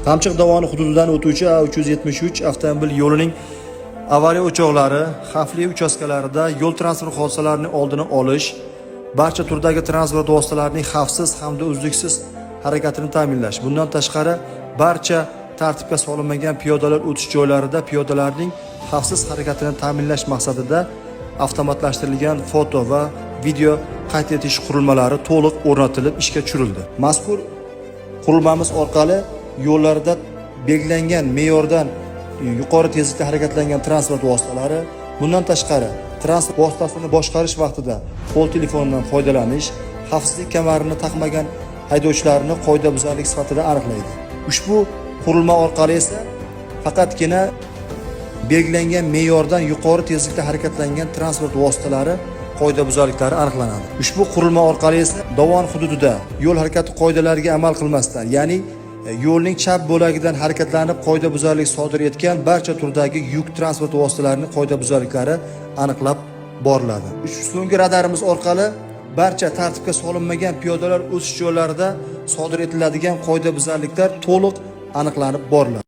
Qamchiq dovoni hududidan o'tuvchi A373 avtomobil yo'lining avariya o'choqlari, xavfli uchastkalarida yo'l transport hodisalarining oldini olish, barcha turdagi transport vositalarining xavfsiz hamda uzluksiz harakatini ta'minlash. Bundan tashqari, barcha tartibga solinmagan piyodalar o'tish joylarida piyodalarning xavfsiz harakatini ta'minlash maqsadida avtomatlashtirilgan foto va video qayd etish qurilmalari to'liq o'rnatilib ishga tushirildi. Mazkur qurilmamiz orqali yo'llarda belgilangan me'yordan yuqori tezlikda harakatlangan transport vositalari, bundan tashqari transport vositasini boshqarish vaqtida qo'l telefonidan foydalanish, xavfsizlik kamarini taqmagan haydovchilarni qoidabuzarlik sifatida aniqlaydi. Ushbu qurilma orqali esa faqatgina belgilangan me'yordan yuqori tezlikda harakatlangan transport vositalari qoidabuzarliklari aniqlanadi. Ushbu qurilma orqali esa dovon hududida yo'l harakati qoidalariga amal qilmasdan, ya'ni yo'lning chap bo'lagidan harakatlanib qoidabuzarlik sodir etgan barcha turdagi yuk transport vositalarining qoidabuzarliklari aniqlab boriladi. So'nggi radarimiz orqali barcha tartibga solinmagan piyodalar o'tish joylarida sodir etiladigan qoidabuzarliklar to'liq aniqlanib boriladi.